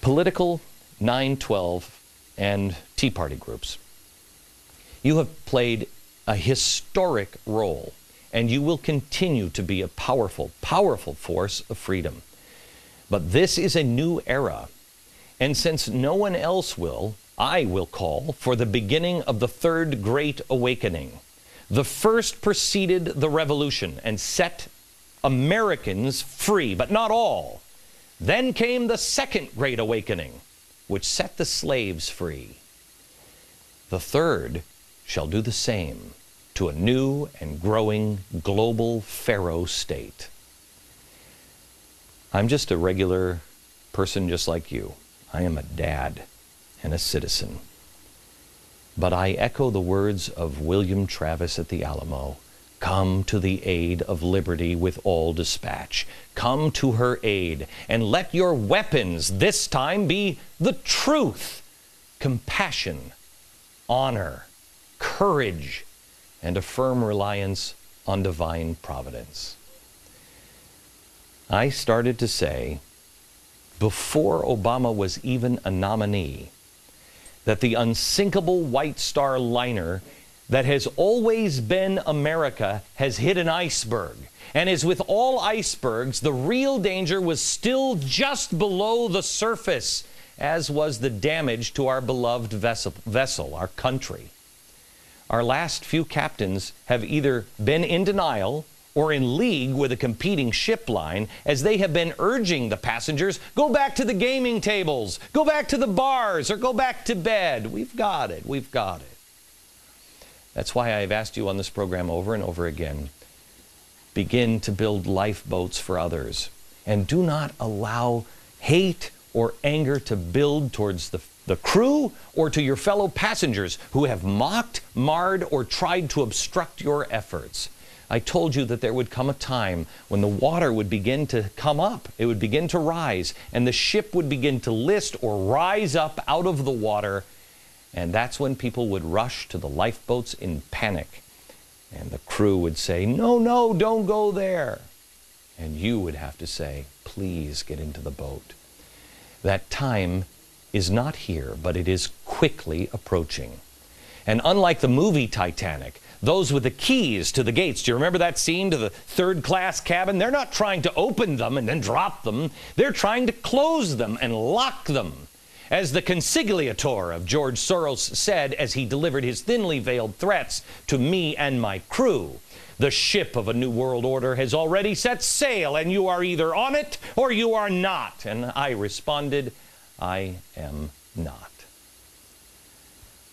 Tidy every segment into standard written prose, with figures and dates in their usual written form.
Political, 9/12, and Tea Party groups. You have played a historic role, and you will continue to be a powerful, powerful force of freedom. But this is a new era, and since no one else will, I will call for the beginning of the Third Great Awakening. The first preceded the revolution and set Americans free, but not all. Then came the Second Great Awakening, which set the slaves free. The third shall do the same to a new and growing global pharaoh state. I'm just a regular person just like you. I am a dad and a citizen. But I echo the words of William Travis at the Alamo. Come to the aid of liberty with all dispatch. Come to her aid, and let your weapons this time be the truth, compassion, honor, courage, and a firm reliance on divine providence. I started to say, before Obama was even a nominee, that the unsinkable White Star liner that has always been America has hit an iceberg. And as with all icebergs, the real danger was still just below the surface, as was the damage to our beloved vessel, our country. Our last few captains have either been in denial or in league with a competing ship line, as they have been urging the passengers, go back to the gaming tables, go back to the bars, or go back to bed. We've got it, we've got it. That's why I've asked you on this program over and over again, begin to build lifeboats for others, and do not allow hate or anger to build towards the crew or to your fellow passengers who have mocked, marred, or tried to obstruct your efforts. I told you that there would come a time when the water would begin to come up, it would begin to rise, and the ship would begin to list or rise up out of the water, and that's when people would rush to the lifeboats in panic, and the crew would say, no, no, don't go there. And you would have to say, please get into the boat. That time is not here, but it is quickly approaching. And unlike the movie Titanic, those with the keys to the gates, do you remember that scene to the third-class cabin? They're not trying to open them and then drop them. They're trying to close them and lock them. As the consigliator of George Soros said as he delivered his thinly veiled threats to me and my crew, the ship of a new world order has already set sail, and you are either on it or you are not. And I responded, I am not.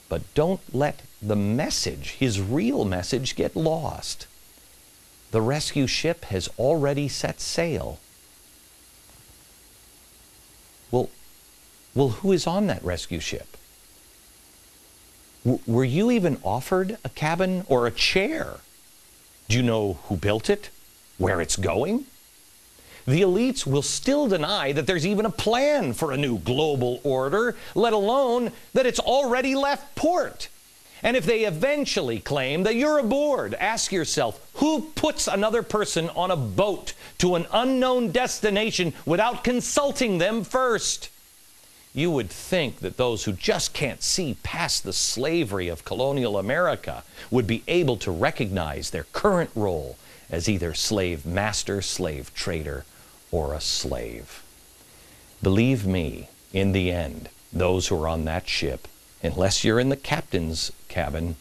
But don't let the message, his real message, get lost. The rescue ship has already set sail. Well, who is on that rescue ship? Were you even offered a cabin or a chair? Do you know who built it? Where it's going? The elites will still deny that there's even a plan for a new global order, let alone that it's already left port. And if they eventually claim that you're aboard, ask yourself, who puts another person on a boat to an unknown destination without consulting them first? You would think that those who just can't see past the slavery of colonial America would be able to recognize their current role as either slave master, slave trader, or a slave. Believe me, in the end, those who are on that ship, unless you're in the captain's cabin,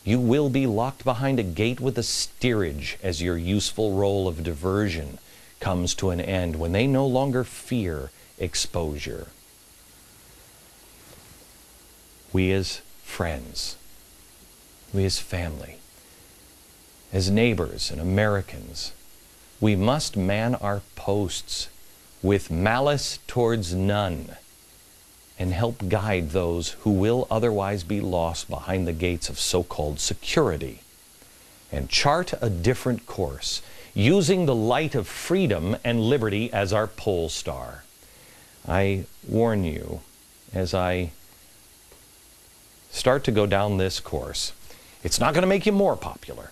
you will be locked behind a gate with a steerage as your useful role of diversion comes to an end when they no longer fear exposure. We as friends, we as family, as neighbors and Americans, we must man our posts with malice towards none and help guide those who will otherwise be lost behind the gates of so-called security, and chart a different course, using the light of freedom and liberty as our pole star. I warn you, as I start to go down this course, it's not going to make you more popular.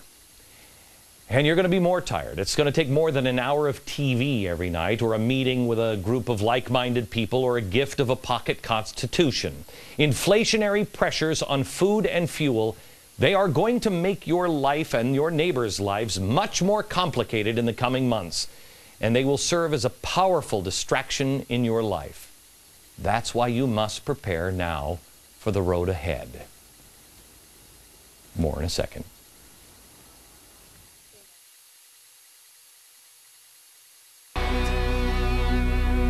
And you're going to be more tired. It's going to take more than an hour of TV every night, or a meeting with a group of like-minded people, or a gift of a pocket constitution. Inflationary pressures on food and fuel, they are going to make your life and your neighbors' lives much more complicated in the coming months. And they will serve as a powerful distraction in your life. That's why you must prepare now for the road ahead. More in a second.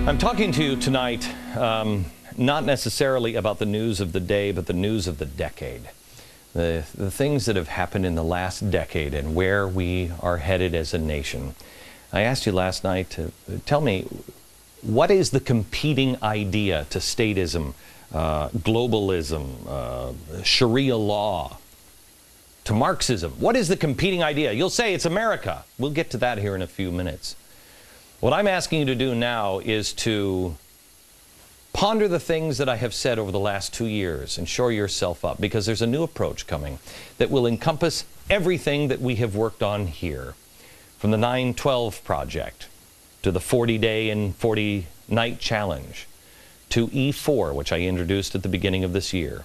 I'm talking to you tonight, not necessarily about the news of the day, but the news of the decade. The things that have happened in the last decade and where we are headed as a nation. I asked you last night to tell me, what is the competing idea to statism, globalism, Sharia law, to Marxism? What is the competing idea? You'll say it's America. We'll get to that here in a few minutes. What I'm asking you to do now is to ponder the things that I have said over the last 2 years and shore yourself up, because there's a new approach coming that will encompass everything that we have worked on here, from the 9/12 project to the 40-day and 40-night challenge to E4, which I introduced at the beginning of this year.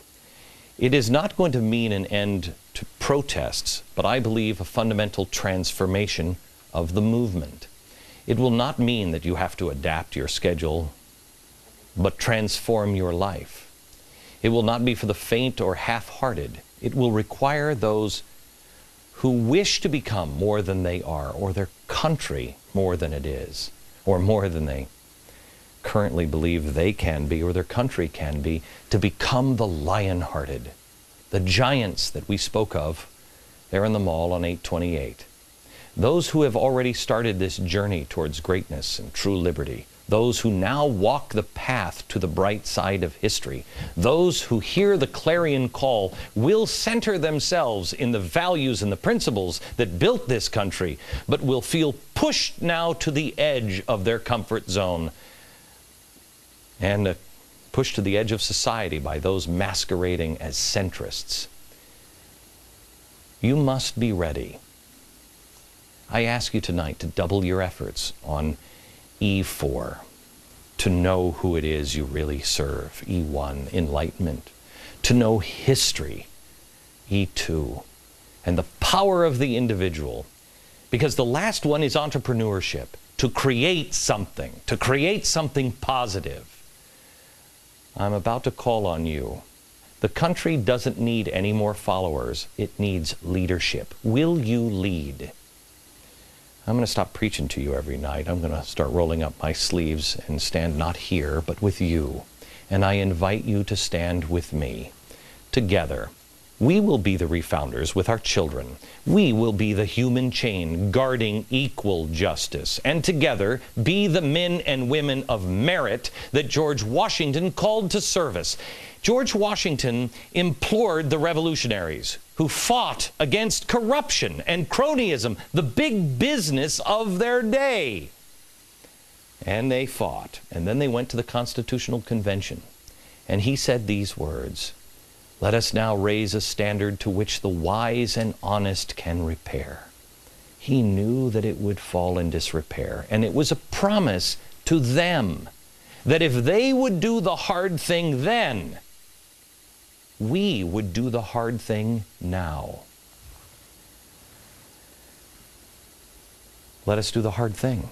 It is not going to mean an end to protests, but I believe a fundamental transformation of the movement. It will not mean that you have to adapt your schedule, but transform your life. It will not be for the faint or half-hearted. It will require those who wish to become more than they are, or their country more than it is, or more than they currently believe they can be or their country can be, to become the lion-hearted, the giants that we spoke of there in the mall on 828. Those who have already started this journey towards greatness and true liberty, those who now walk the path to the bright side of history, those who hear the clarion call will center themselves in the values and the principles that built this country, but will feel pushed now to the edge of their comfort zone and pushed to the edge of society by those masquerading as centrists. You must be ready. I ask you tonight to double your efforts on E4, to know who it is you really serve, E1, enlightenment, to know history, E2, and the power of the individual, because the last one is entrepreneurship, to create something positive. I'm about to call on you. The country doesn't need any more followers, it needs leadership. Will you lead? I'm going to stop preaching to you every night. I'm going to start rolling up my sleeves and stand not here, but with you. And I invite you to stand with me. Together, we will be the refounders with our children. We will be the human chain guarding equal justice. And together, be the men and women of merit that George Washington called to service. George Washington implored the revolutionaries who fought against corruption and cronyism, the big business of their day. And they fought. And then they went to the Constitutional Convention. And he said these words, "Let us now raise a standard to which the wise and honest can repair." He knew that it would fall in disrepair. And it was a promise to them that if they would do the hard thing then, we would do the hard thing now. Let us do the hard thing.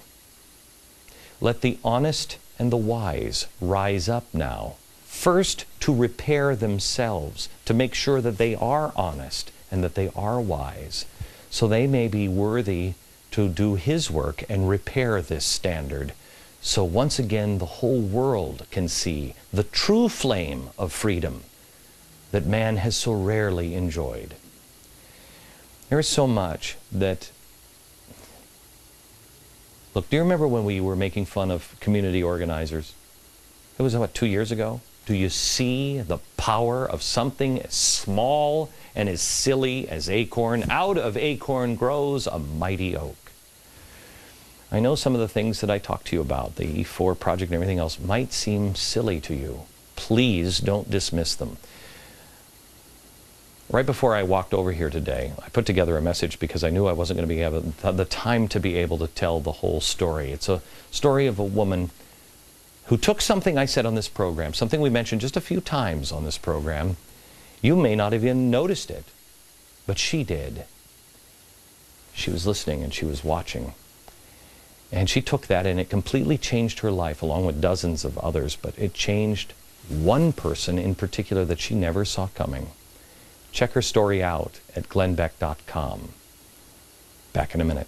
Let the honest and the wise rise up now, first to repair themselves, to make sure that they are honest and that they are wise, so they may be worthy to do His work and repair this standard. So once again, the whole world can see the true flame of freedom that man has so rarely enjoyed. There is so much that... Look, do you remember when we were making fun of community organizers? It was, what, 2 years ago? Do you see the power of something as small and as silly as acorn? Out of acorn grows a mighty oak. I know some of the things that I talked to you about, the E4 project and everything else, might seem silly to you. Please don't dismiss them. Right before I walked over here today, I put together a message because I knew I wasn't going to be able the time to be able to tell the whole story. It's a story of a woman who took something I said on this program, something we mentioned just a few times on this program. You may not have even noticed it, but she did. She was listening and she was watching. And she took that and it completely changed her life, along with dozens of others, but it changed one person in particular that she never saw coming. Check her story out at glennbeck.com. Back in a minute.